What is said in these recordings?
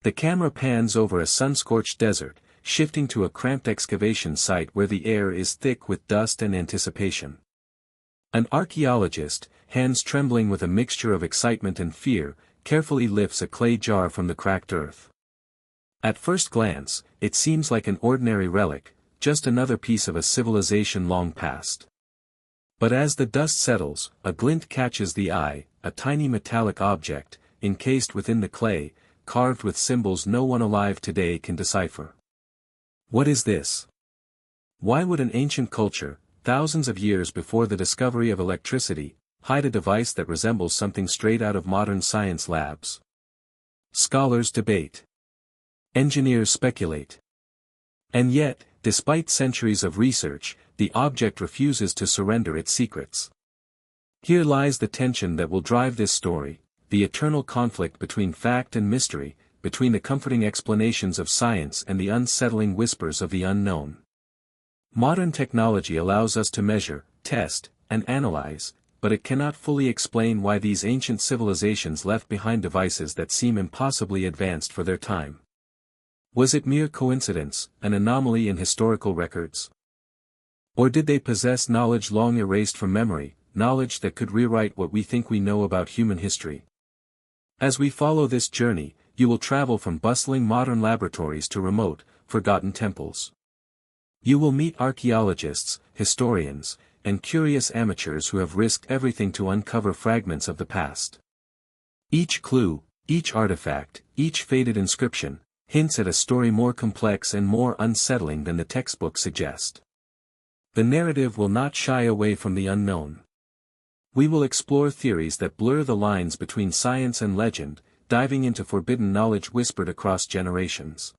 The camera pans over a sun-scorched desert, shifting to a cramped excavation site where the air is thick with dust and anticipation. An archaeologist, hands trembling with a mixture of excitement and fear, carefully lifts a clay jar from the cracked earth. At first glance, it seems like an ordinary relic, just another piece of a civilization long past. But as the dust settles, a glint catches the eye, a tiny metallic object, encased within the clay, carved with symbols no one alive today can decipher. What is this? Why would an ancient culture, thousands of years before the discovery of electricity, hide a device that resembles something straight out of modern science labs? Scholars debate. Engineers speculate. And yet, despite centuries of research, the object refuses to surrender its secrets. Here lies the tension that will drive this story, the eternal conflict between fact and mystery, between the comforting explanations of science and the unsettling whispers of the unknown. Modern technology allows us to measure, test, and analyze, but it cannot fully explain why these ancient civilizations left behind devices that seem impossibly advanced for their time. Was it mere coincidence, an anomaly in historical records? Or did they possess knowledge long erased from memory, knowledge that could rewrite what we think we know about human history? As we follow this journey, you will travel from bustling modern laboratories to remote, forgotten temples. You will meet archaeologists, historians, and curious amateurs who have risked everything to uncover fragments of the past. Each clue, each artifact, each faded inscription, hints at a story more complex and more unsettling than the textbooks suggest. The narrative will not shy away from the unknown. We will explore theories that blur the lines between science and legend, diving into forbidden knowledge whispered across generations.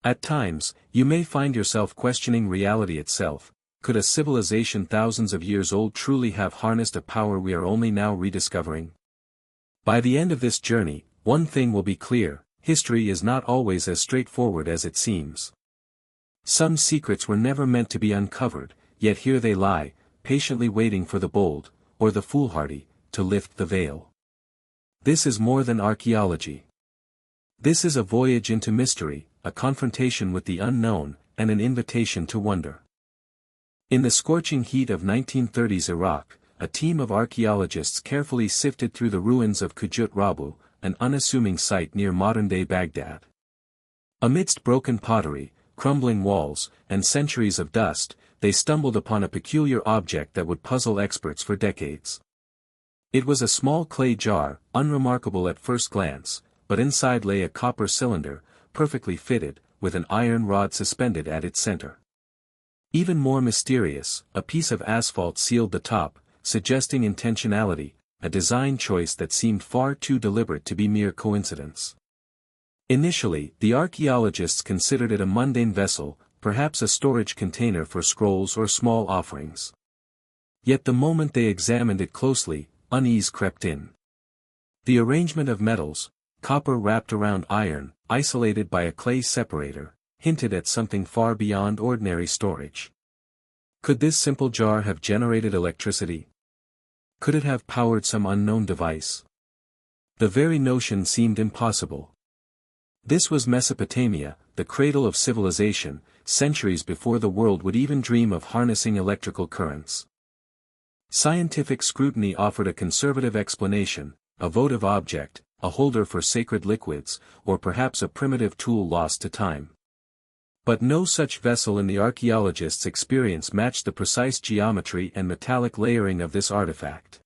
At times, you may find yourself questioning reality itself. Could a civilization thousands of years old truly have harnessed a power we are only now rediscovering? By the end of this journey, one thing will be clear: history is not always as straightforward as it seems. Some secrets were never meant to be uncovered, yet here they lie, patiently waiting for the bold, or the foolhardy, to lift the veil. This is more than archaeology. This is a voyage into mystery, a confrontation with the unknown, and an invitation to wonder. In the scorching heat of 1930s Iraq, a team of archaeologists carefully sifted through the ruins of Qujut Rabu, an unassuming site near modern-day Baghdad. Amidst broken pottery, crumbling walls, and centuries of dust, they stumbled upon a peculiar object that would puzzle experts for decades. It was a small clay jar, unremarkable at first glance, but inside lay a copper cylinder, perfectly fitted, with an iron rod suspended at its center. Even more mysterious, a piece of asphalt sealed the top, suggesting intentionality, a design choice that seemed far too deliberate to be mere coincidence. Initially, the archaeologists considered it a mundane vessel, perhaps a storage container for scrolls or small offerings. Yet the moment they examined it closely, unease crept in. The arrangement of metals, copper wrapped around iron, isolated by a clay separator, hinted at something far beyond ordinary storage. Could this simple jar have generated electricity? Could it have powered some unknown device? The very notion seemed impossible. This was Mesopotamia, the cradle of civilization, centuries before the world would even dream of harnessing electrical currents. Scientific scrutiny offered a conservative explanation: a votive object, a holder for sacred liquids, or perhaps a primitive tool lost to time. But no such vessel in the archaeologists' experience matched the precise geometry and metallic layering of this artifact.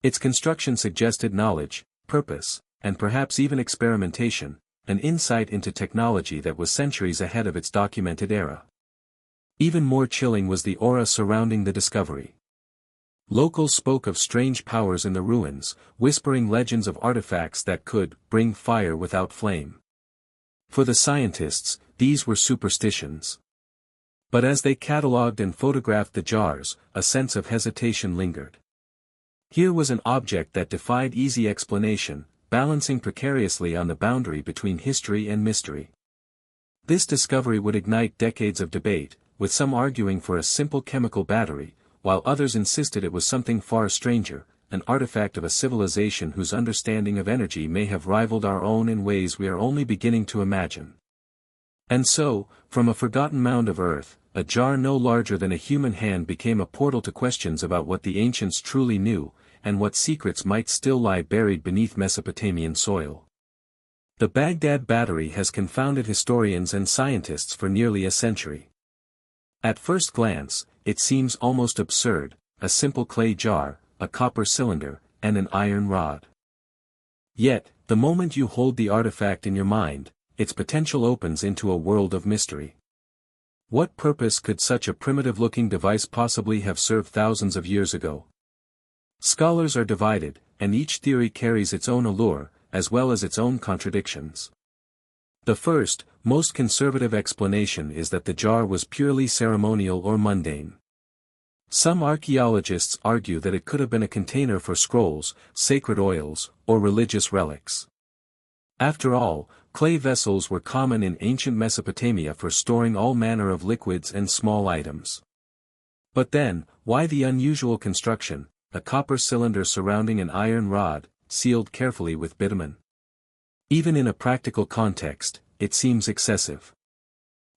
Its construction suggested knowledge, purpose, and perhaps even experimentation, an insight into technology that was centuries ahead of its documented era. Even more chilling was the aura surrounding the discovery. Locals spoke of strange powers in the ruins, whispering legends of artifacts that could bring fire without flame. For the scientists, these were superstitions. But as they catalogued and photographed the jars, a sense of hesitation lingered. Here was an object that defied easy explanation, balancing precariously on the boundary between history and mystery. This discovery would ignite decades of debate, with some arguing for a simple chemical battery, while others insisted it was something far stranger, an artifact of a civilization whose understanding of energy may have rivaled our own in ways we are only beginning to imagine. And so, from a forgotten mound of earth, a jar no larger than a human hand became a portal to questions about what the ancients truly knew, and what secrets might still lie buried beneath Mesopotamian soil. The Baghdad Battery has confounded historians and scientists for nearly a century. At first glance, it seems almost absurd: a simple clay jar, a copper cylinder, and an iron rod. Yet, the moment you hold the artifact in your mind, its potential opens into a world of mystery. What purpose could such a primitive-looking device possibly have served thousands of years ago? Scholars are divided, and each theory carries its own allure, as well as its own contradictions. The first, most conservative explanation is that the jar was purely ceremonial or mundane. Some archaeologists argue that it could have been a container for scrolls, sacred oils, or religious relics. After all, clay vessels were common in ancient Mesopotamia for storing all manner of liquids and small items. But then, why the unusual construction, a copper cylinder surrounding an iron rod, sealed carefully with bitumen? Even in a practical context, it seems excessive.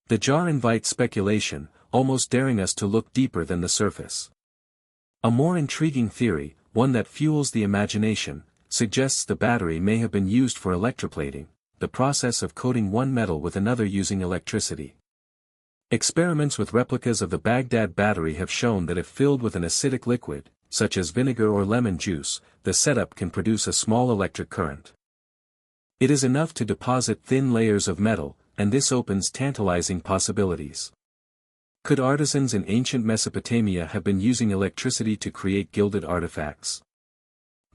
The jar invites speculation, almost daring us to look deeper than the surface. A more intriguing theory, one that fuels the imagination, suggests the battery may have been used for electroplating, the process of coating one metal with another using electricity. Experiments with replicas of the Baghdad Battery have shown that if filled with an acidic liquid, such as vinegar or lemon juice, the setup can produce a small electric current. It is enough to deposit thin layers of metal, and this opens tantalizing possibilities. Could artisans in ancient Mesopotamia have been using electricity to create gilded artifacts?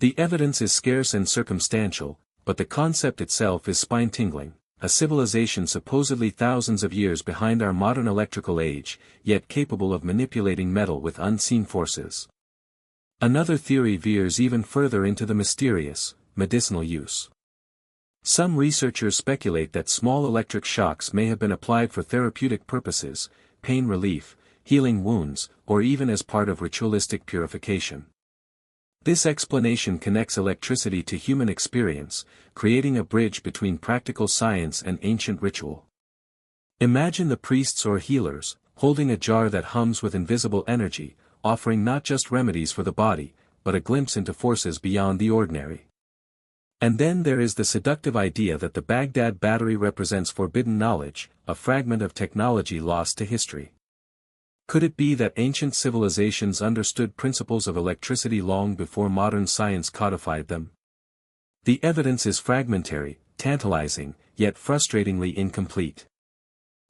The evidence is scarce and circumstantial, but the concept itself is spine-tingling: a civilization supposedly thousands of years behind our modern electrical age, yet capable of manipulating metal with unseen forces. Another theory veers even further into the mysterious, medicinal use. Some researchers speculate that small electric shocks may have been applied for therapeutic purposes, pain relief, healing wounds, or even as part of ritualistic purification. This explanation connects electricity to human experience, creating a bridge between practical science and ancient ritual. Imagine the priests or healers, holding a jar that hums with invisible energy, offering not just remedies for the body, but a glimpse into forces beyond the ordinary. And then there is the seductive idea that the Baghdad Battery represents forbidden knowledge, a fragment of technology lost to history. Could it be that ancient civilizations understood principles of electricity long before modern science codified them? The evidence is fragmentary, tantalizing, yet frustratingly incomplete.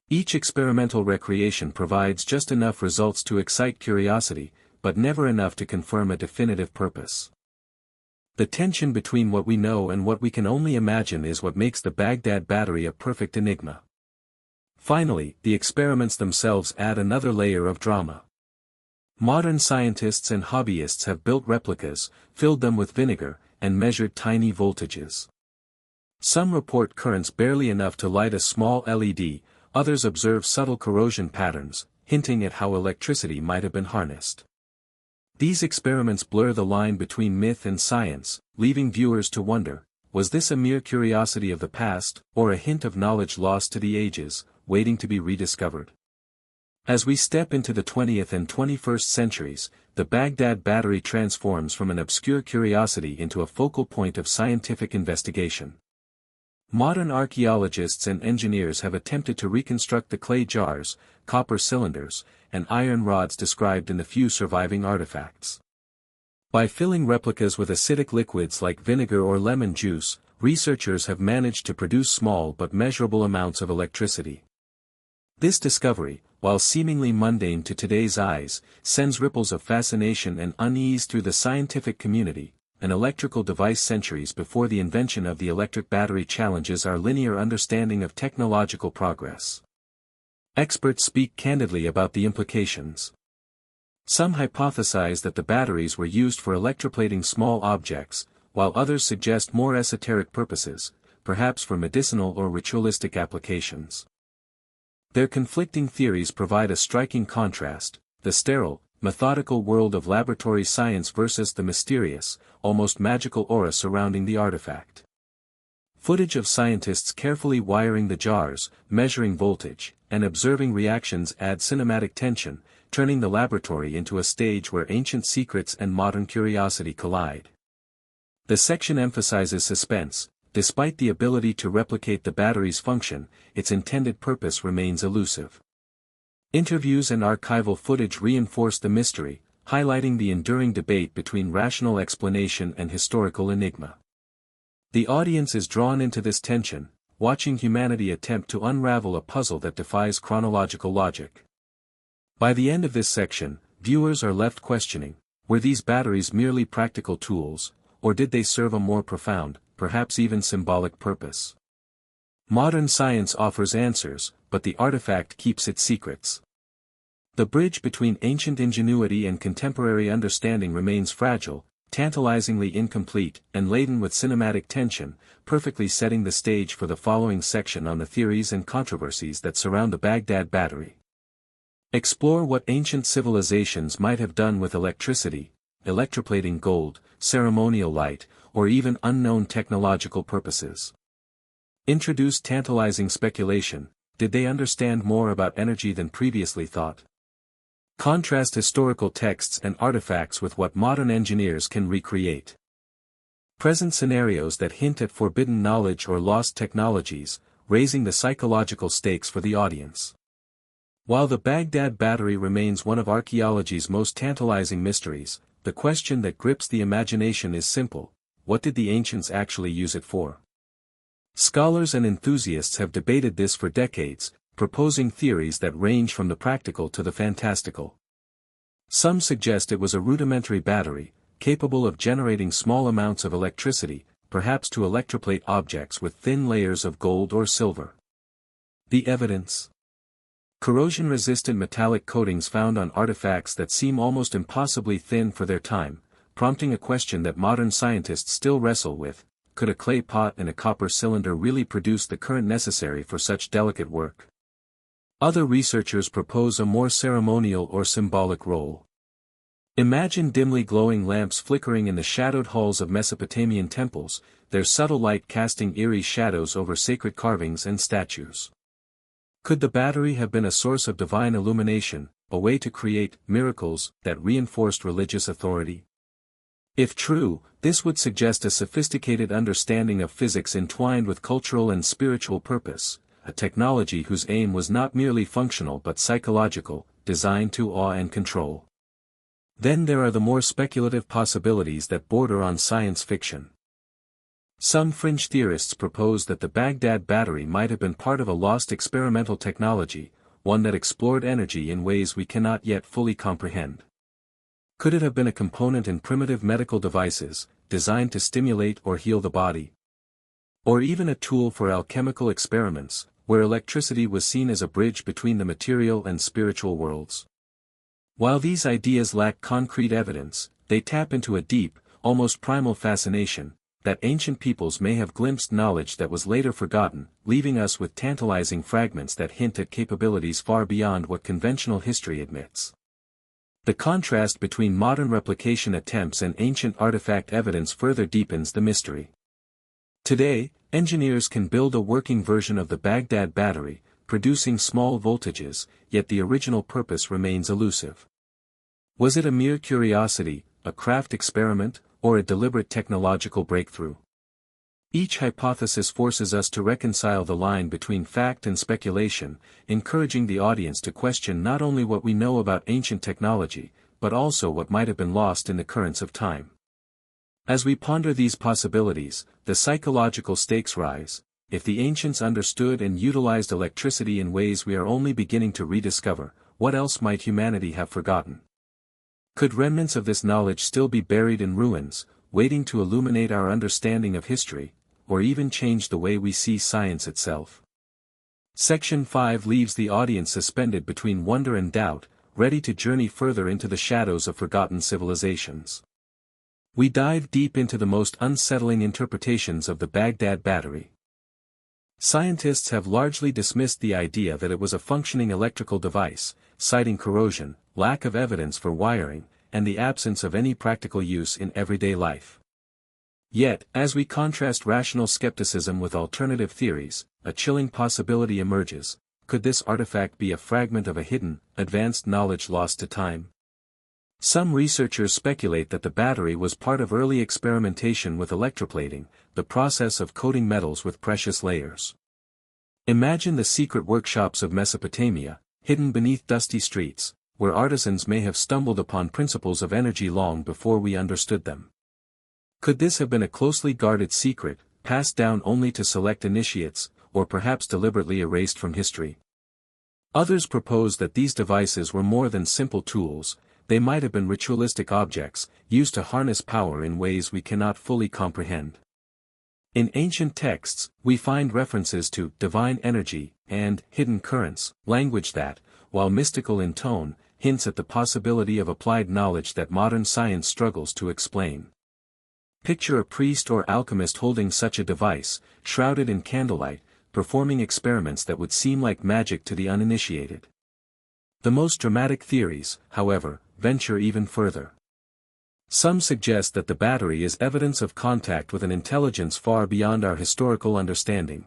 Each experimental recreation provides just enough results to excite curiosity, but never enough to confirm a definitive purpose. The tension between what we know and what we can only imagine is what makes the Baghdad Battery a perfect enigma. Finally, the experiments themselves add another layer of drama. Modern scientists and hobbyists have built replicas, filled them with vinegar, and measured tiny voltages. Some report currents barely enough to light a small LED, others observe subtle corrosion patterns, hinting at how electricity might have been harnessed. These experiments blur the line between myth and science, leaving viewers to wonder, was this a mere curiosity of the past, or a hint of knowledge lost to the ages, waiting to be rediscovered? As we step into the 20th and 21st centuries, the Baghdad Battery transforms from an obscure curiosity into a focal point of scientific investigation. Modern archaeologists and engineers have attempted to reconstruct the clay jars, copper cylinders, and iron rods described in the few surviving artifacts. By filling replicas with acidic liquids like vinegar or lemon juice, researchers have managed to produce small but measurable amounts of electricity. This discovery, while seemingly mundane to today's eyes, sends ripples of fascination and unease through the scientific community. An electrical device centuries before the invention of the electric battery challenges our linear understanding of technological progress. Experts speak candidly about the implications. Some hypothesize that the batteries were used for electroplating small objects, while others suggest more esoteric purposes, perhaps for medicinal or ritualistic applications. Their conflicting theories provide a striking contrast: the sterile, methodical world of laboratory science versus the mysterious, almost magical aura surrounding the artifact. Footage of scientists carefully wiring the jars, measuring voltage, and observing reactions add cinematic tension, turning the laboratory into a stage where ancient secrets and modern curiosity collide. The section emphasizes suspense. Despite the ability to replicate the battery's function, its intended purpose remains elusive. Interviews and archival footage reinforce the mystery, highlighting the enduring debate between rational explanation and historical enigma. The audience is drawn into this tension, watching humanity attempt to unravel a puzzle that defies chronological logic. By the end of this section, viewers are left questioning, were these batteries merely practical tools, or did they serve a more profound, perhaps even symbolic purpose? Modern science offers answers, but the artifact keeps its secrets. The bridge between ancient ingenuity and contemporary understanding remains fragile, tantalizingly incomplete, and laden with cinematic tension, perfectly setting the stage for the following section on the theories and controversies that surround the Baghdad Battery. Explore what ancient civilizations might have done with electricity, electroplating gold, ceremonial light, or even unknown technological purposes. Introduce tantalizing speculation. Did they understand more about energy than previously thought? Contrast historical texts and artifacts with what modern engineers can recreate. Present scenarios that hint at forbidden knowledge or lost technologies, raising the psychological stakes for the audience. While the Baghdad Battery remains one of archaeology's most tantalizing mysteries, the question that grips the imagination is simple: what did the ancients actually use it for? Scholars and enthusiasts have debated this for decades, proposing theories that range from the practical to the fantastical. Some suggest it was a rudimentary battery, capable of generating small amounts of electricity, perhaps to electroplate objects with thin layers of gold or silver. The evidence: corrosion-resistant metallic coatings found on artifacts that seem almost impossibly thin for their time, prompting a question that modern scientists still wrestle with: could a clay pot and a copper cylinder really produce the current necessary for such delicate work? Other researchers propose a more ceremonial or symbolic role. Imagine dimly glowing lamps flickering in the shadowed halls of Mesopotamian temples, their subtle light casting eerie shadows over sacred carvings and statues. Could the battery have been a source of divine illumination, a way to create miracles that reinforced religious authority? If true, this would suggest a sophisticated understanding of physics entwined with cultural and spiritual purpose, a technology whose aim was not merely functional but psychological, designed to awe and control. Then there are the more speculative possibilities that border on science fiction. Some fringe theorists propose that the Baghdad Battery might have been part of a lost experimental technology, one that explored energy in ways we cannot yet fully comprehend. Could it have been a component in primitive medical devices, designed to stimulate or heal the body? Or even a tool for alchemical experiments, where electricity was seen as a bridge between the material and spiritual worlds? While these ideas lack concrete evidence, they tap into a deep, almost primal fascination, that ancient peoples may have glimpsed knowledge that was later forgotten, leaving us with tantalizing fragments that hint at capabilities far beyond what conventional history admits. The contrast between modern replication attempts and ancient artifact evidence further deepens the mystery. Today, engineers can build a working version of the Baghdad Battery, producing small voltages, yet the original purpose remains elusive. Was it a mere curiosity, a craft experiment, or a deliberate technological breakthrough? Each hypothesis forces us to reconcile the line between fact and speculation, encouraging the audience to question not only what we know about ancient technology, but also what might have been lost in the currents of time. As we ponder these possibilities, the psychological stakes rise. If the ancients understood and utilized electricity in ways we are only beginning to rediscover, what else might humanity have forgotten? Could remnants of this knowledge still be buried in ruins, waiting to illuminate our understanding of history, or even change the way we see science itself? Section 5 leaves the audience suspended between wonder and doubt, ready to journey further into the shadows of forgotten civilizations. We dive deep into the most unsettling interpretations of the Baghdad Battery. Scientists have largely dismissed the idea that it was a functioning electrical device, citing corrosion, lack of evidence for wiring, and the absence of any practical use in everyday life. Yet, as we contrast rational skepticism with alternative theories, a chilling possibility emerges: could this artifact be a fragment of a hidden, advanced knowledge lost to time? Some researchers speculate that the battery was part of early experimentation with electroplating, the process of coating metals with precious layers. Imagine the secret workshops of Mesopotamia, hidden beneath dusty streets, where artisans may have stumbled upon principles of energy long before we understood them. Could this have been a closely guarded secret, passed down only to select initiates, or perhaps deliberately erased from history? Others propose that these devices were more than simple tools; they might have been ritualistic objects, used to harness power in ways we cannot fully comprehend. In ancient texts, we find references to divine energy and hidden currents, language that, while mystical in tone, hints at the possibility of applied knowledge that modern science struggles to explain. Picture a priest or alchemist holding such a device, shrouded in candlelight, performing experiments that would seem like magic to the uninitiated. The most dramatic theories, however, venture even further. Some suggest that the battery is evidence of contact with an intelligence far beyond our historical understanding.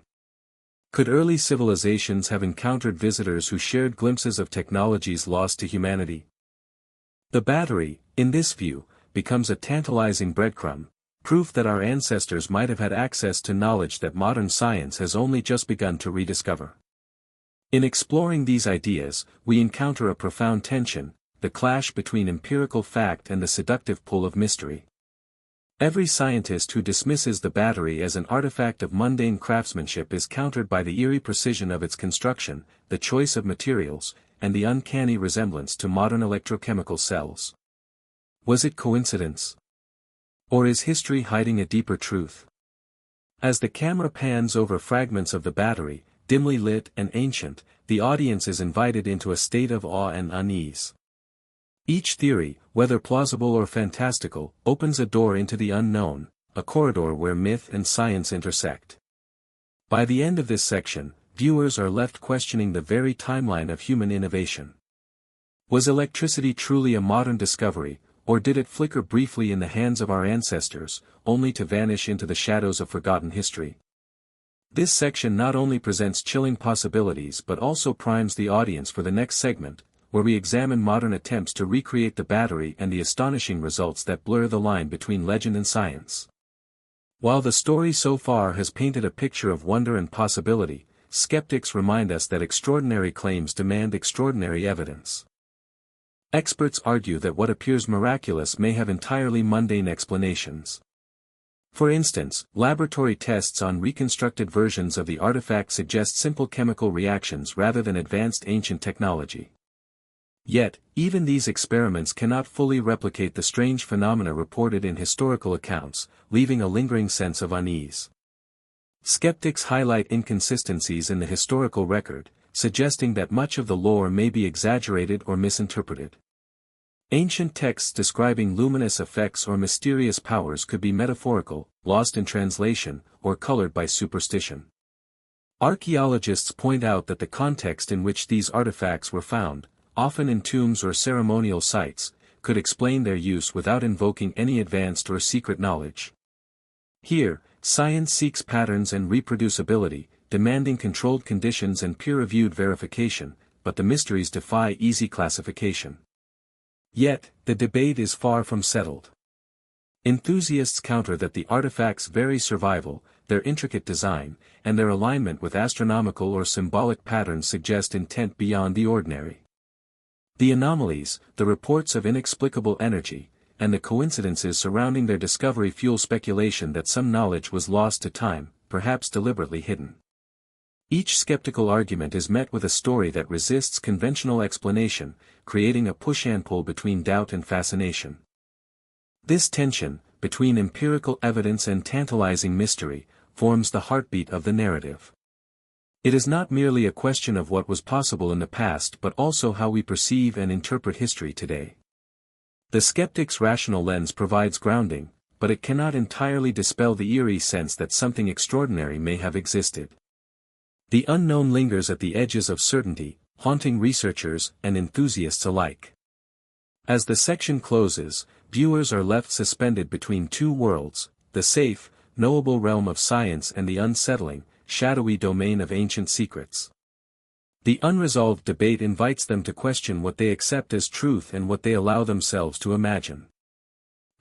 Could early civilizations have encountered visitors who shared glimpses of technologies lost to humanity? The battery, in this view, becomes a tantalizing breadcrumb, proof that our ancestors might have had access to knowledge that modern science has only just begun to rediscover. In exploring these ideas, we encounter a profound tension, the clash between empirical fact and the seductive pull of mystery. Every scientist who dismisses the battery as an artifact of mundane craftsmanship is countered by the eerie precision of its construction, the choice of materials, and the uncanny resemblance to modern electrochemical cells. Was it coincidence? Or is history hiding a deeper truth? As the camera pans over fragments of the battery, dimly lit and ancient, the audience is invited into a state of awe and unease. Each theory, whether plausible or fantastical, opens a door into the unknown, a corridor where myth and science intersect. By the end of this section, viewers are left questioning the very timeline of human innovation. Was electricity truly a modern discovery, or did it flicker briefly in the hands of our ancestors, only to vanish into the shadows of forgotten history? This section not only presents chilling possibilities but also primes the audience for the next segment, where we examine modern attempts to recreate the battery and the astonishing results that blur the line between legend and science. While the story so far has painted a picture of wonder and possibility, skeptics remind us that extraordinary claims demand extraordinary evidence. Experts argue that what appears miraculous may have entirely mundane explanations. For instance, laboratory tests on reconstructed versions of the artifact suggest simple chemical reactions rather than advanced ancient technology. Yet, even these experiments cannot fully replicate the strange phenomena reported in historical accounts, leaving a lingering sense of unease. Skeptics highlight inconsistencies in the historical record, suggesting that much of the lore may be exaggerated or misinterpreted. Ancient texts describing luminous effects or mysterious powers could be metaphorical, lost in translation, or colored by superstition. Archaeologists point out that the context in which these artifacts were found, often in tombs or ceremonial sites, could explain their use without invoking any advanced or secret knowledge. Here, science seeks patterns and reproducibility, demanding controlled conditions and peer-reviewed verification, but the mysteries defy easy classification. Yet, the debate is far from settled. Enthusiasts counter that the artifacts' very survival, their intricate design, and their alignment with astronomical or symbolic patterns suggest intent beyond the ordinary. The anomalies, the reports of inexplicable energy, and the coincidences surrounding their discovery fuel speculation that some knowledge was lost to time, perhaps deliberately hidden. Each skeptical argument is met with a story that resists conventional explanation, creating a push and pull between doubt and fascination. This tension, between empirical evidence and tantalizing mystery, forms the heartbeat of the narrative. It is not merely a question of what was possible in the past but also how we perceive and interpret history today. The skeptic's rational lens provides grounding, but it cannot entirely dispel the eerie sense that something extraordinary may have existed. The unknown lingers at the edges of certainty, haunting researchers and enthusiasts alike. As the section closes, viewers are left suspended between two worlds, the safe, knowable realm of science and the unsettling, shadowy domain of ancient secrets. The unresolved debate invites them to question what they accept as truth and what they allow themselves to imagine.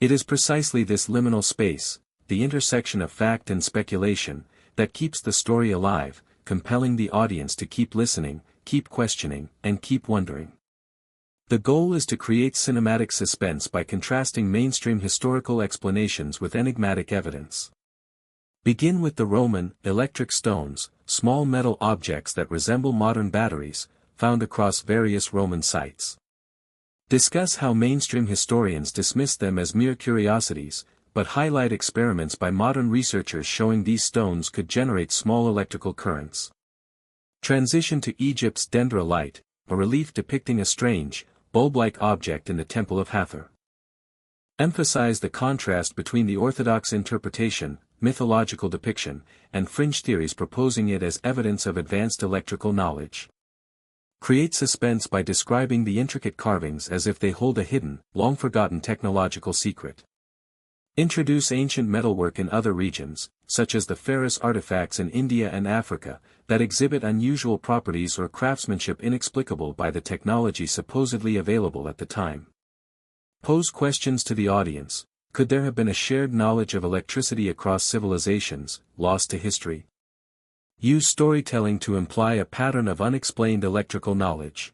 It is precisely this liminal space, the intersection of fact and speculation, that keeps the story alive, compelling the audience to keep listening, keep questioning, and keep wondering. The goal is to create cinematic suspense by contrasting mainstream historical explanations with enigmatic evidence. Begin with the Roman, electric stones, small metal objects that resemble modern batteries, found across various Roman sites. Discuss how mainstream historians dismiss them as mere curiosities, but highlight experiments by modern researchers showing these stones could generate small electrical currents. Transition to Egypt's dendrolite, a relief depicting a strange, bulb-like object in the Temple of Hathor. Emphasize the contrast between the orthodox interpretation, mythological depiction, and fringe theories proposing it as evidence of advanced electrical knowledge. Create suspense by describing the intricate carvings as if they hold a hidden, long-forgotten technological secret. Introduce ancient metalwork in other regions, such as the ferrous artifacts in India and Africa, that exhibit unusual properties or craftsmanship inexplicable by the technology supposedly available at the time. Pose questions to the audience. Could there have been a shared knowledge of electricity across civilizations, lost to history? Use storytelling to imply a pattern of unexplained electrical knowledge.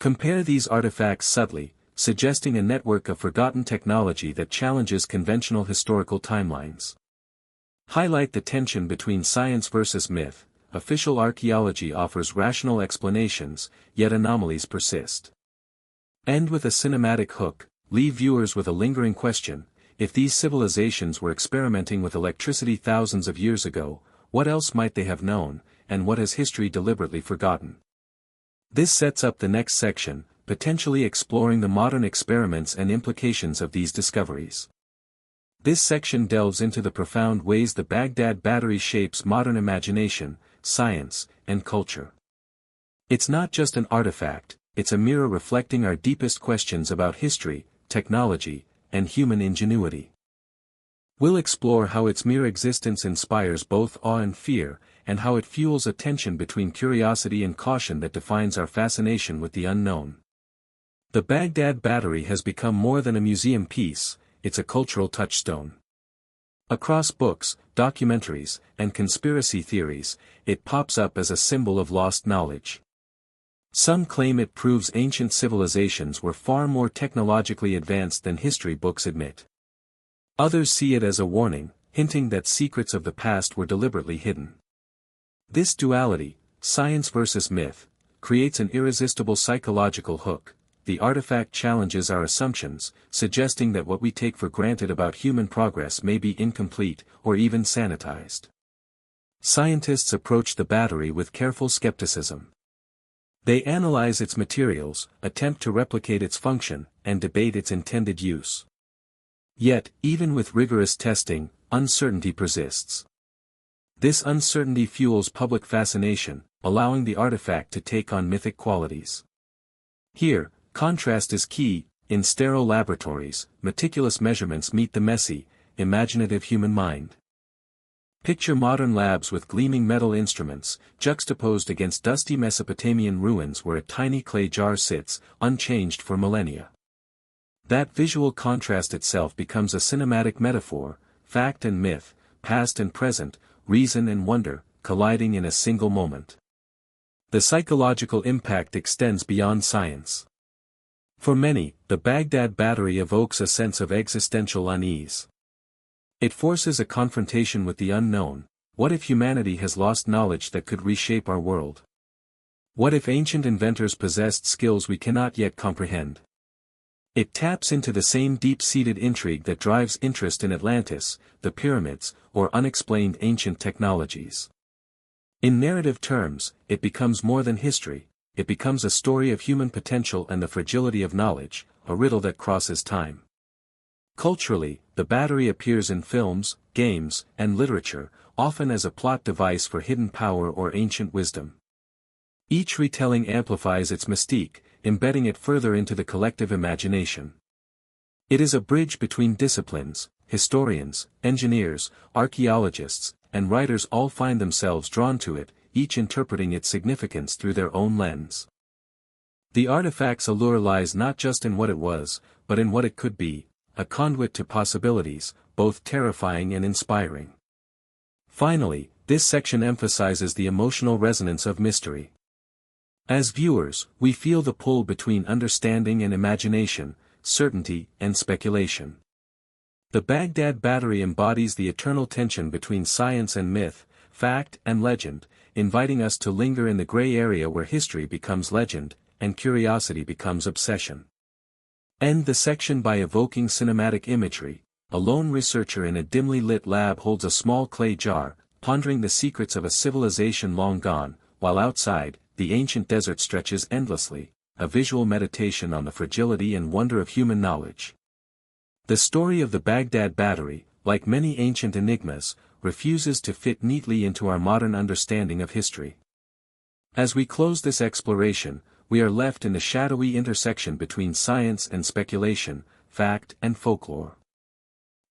Compare these artifacts subtly, suggesting a network of forgotten technology that challenges conventional historical timelines. Highlight the tension between science versus myth. Official archaeology offers rational explanations, yet anomalies persist. End with a cinematic hook. Leave viewers with a lingering question: if these civilizations were experimenting with electricity thousands of years ago, what else might they have known, and what has history deliberately forgotten? This sets up the next section, potentially exploring the modern experiments and implications of these discoveries. This section delves into the profound ways the Baghdad Battery shapes modern imagination, science, and culture. It's not just an artifact, it's a mirror reflecting our deepest questions about history, technology, and human ingenuity. We'll explore how its mere existence inspires both awe and fear, and how it fuels a tension between curiosity and caution that defines our fascination with the unknown. The Baghdad Battery has become more than a museum piece, it's a cultural touchstone. Across books, documentaries, and conspiracy theories, it pops up as a symbol of lost knowledge. Some claim it proves ancient civilizations were far more technologically advanced than history books admit. Others see it as a warning, hinting that secrets of the past were deliberately hidden. This duality, science versus myth, creates an irresistible psychological hook. The artifact challenges our assumptions, suggesting that what we take for granted about human progress may be incomplete, or even sanitized. Scientists approach the battery with careful skepticism. They analyze its materials, attempt to replicate its function, and debate its intended use. Yet, even with rigorous testing, uncertainty persists. This uncertainty fuels public fascination, allowing the artifact to take on mythic qualities. Here, contrast is key. In sterile laboratories, meticulous measurements meet the messy, imaginative human mind. Picture modern labs with gleaming metal instruments, juxtaposed against dusty Mesopotamian ruins where a tiny clay jar sits, unchanged for millennia. That visual contrast itself becomes a cinematic metaphor, fact and myth, past and present, reason and wonder, colliding in a single moment. The psychological impact extends beyond science. For many, the Baghdad Battery evokes a sense of existential unease. It forces a confrontation with the unknown. What if humanity has lost knowledge that could reshape our world? What if ancient inventors possessed skills we cannot yet comprehend? It taps into the same deep-seated intrigue that drives interest in Atlantis, the pyramids, or unexplained ancient technologies. In narrative terms, it becomes more than history. It becomes a story of human potential and the fragility of knowledge, a riddle that crosses time. Culturally, the battery appears in films, games, and literature, often as a plot device for hidden power or ancient wisdom. Each retelling amplifies its mystique, embedding it further into the collective imagination. It is a bridge between disciplines. Historians, engineers, archaeologists, and writers all find themselves drawn to it, each interpreting its significance through their own lens. The artifact's allure lies not just in what it was, but in what it could be, a conduit to possibilities, both terrifying and inspiring. Finally, this section emphasizes the emotional resonance of mystery. As viewers, we feel the pull between understanding and imagination, certainty and speculation. The Baghdad Battery embodies the eternal tension between science and myth, fact and legend, inviting us to linger in the gray area where history becomes legend, and curiosity becomes obsession. End the section by evoking cinematic imagery. A lone researcher in a dimly lit lab holds a small clay jar, pondering the secrets of a civilization long gone, while outside, the ancient desert stretches endlessly, a visual meditation on the fragility and wonder of human knowledge. The story of the Baghdad Battery, like many ancient enigmas, refuses to fit neatly into our modern understanding of history. As we close this exploration, we are left in the shadowy intersection between science and speculation, fact and folklore.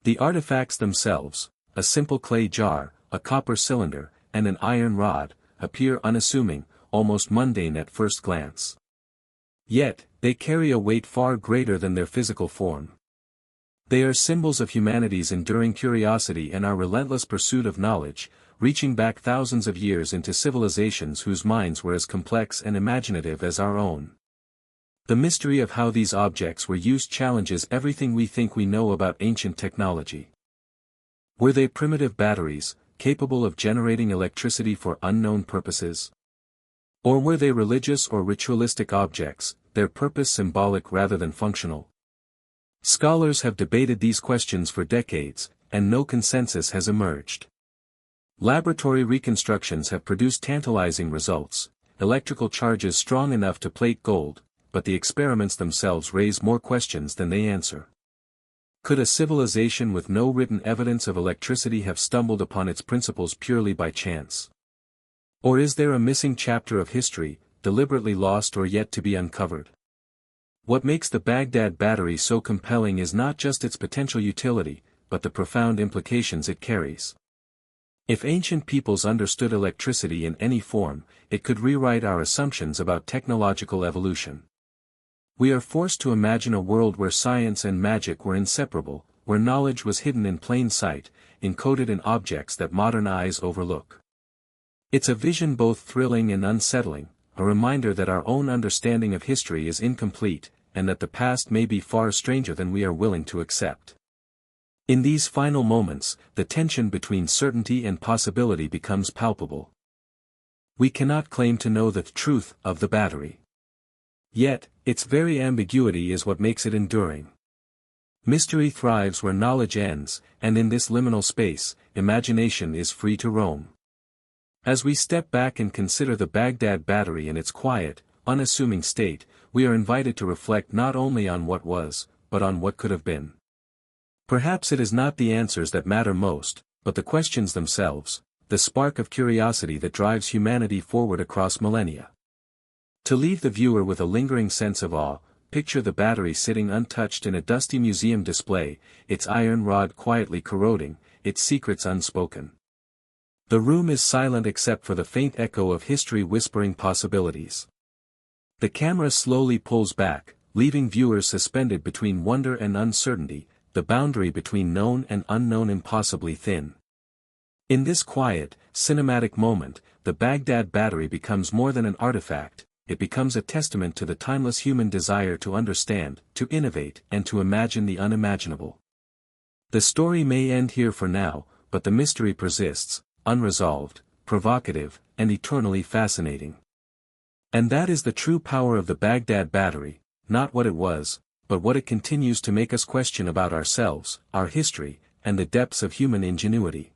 The artifacts themselves, a simple clay jar, a copper cylinder, and an iron rod, appear unassuming, almost mundane at first glance. Yet, they carry a weight far greater than their physical form. They are symbols of humanity's enduring curiosity and our relentless pursuit of knowledge, reaching back thousands of years into civilizations whose minds were as complex and imaginative as our own. The mystery of how these objects were used challenges everything we think we know about ancient technology. Were they primitive batteries, capable of generating electricity for unknown purposes? Or were they religious or ritualistic objects, their purpose symbolic rather than functional? Scholars have debated these questions for decades, and no consensus has emerged. Laboratory reconstructions have produced tantalizing results, electrical charges strong enough to plate gold, but the experiments themselves raise more questions than they answer. Could a civilization with no written evidence of electricity have stumbled upon its principles purely by chance? Or is there a missing chapter of history, deliberately lost or yet to be uncovered? What makes the Baghdad Battery so compelling is not just its potential utility, but the profound implications it carries. If ancient peoples understood electricity in any form, it could rewrite our assumptions about technological evolution. We are forced to imagine a world where science and magic were inseparable, where knowledge was hidden in plain sight, encoded in objects that modern eyes overlook. It's a vision both thrilling and unsettling, a reminder that our own understanding of history is incomplete, and that the past may be far stranger than we are willing to accept. In these final moments, the tension between certainty and possibility becomes palpable. We cannot claim to know the truth of the battery. Yet, its very ambiguity is what makes it enduring. Mystery thrives where knowledge ends, and in this liminal space, imagination is free to roam. As we step back and consider the Baghdad Battery in its quiet, unassuming state, we are invited to reflect not only on what was, but on what could have been. Perhaps it is not the answers that matter most, but the questions themselves, the spark of curiosity that drives humanity forward across millennia. To leave the viewer with a lingering sense of awe, picture the battery sitting untouched in a dusty museum display, its iron rod quietly corroding, its secrets unspoken. The room is silent except for the faint echo of history whispering possibilities. The camera slowly pulls back, leaving viewers suspended between wonder and uncertainty, the boundary between known and unknown impossibly thin. In this quiet, cinematic moment, the Baghdad Battery becomes more than an artifact, it becomes a testament to the timeless human desire to understand, to innovate, and to imagine the unimaginable. The story may end here for now, but the mystery persists, unresolved, provocative, and eternally fascinating. And that is the true power of the Baghdad Battery, not what it was, but what it continues to make us question about ourselves, our history, and the depths of human ingenuity.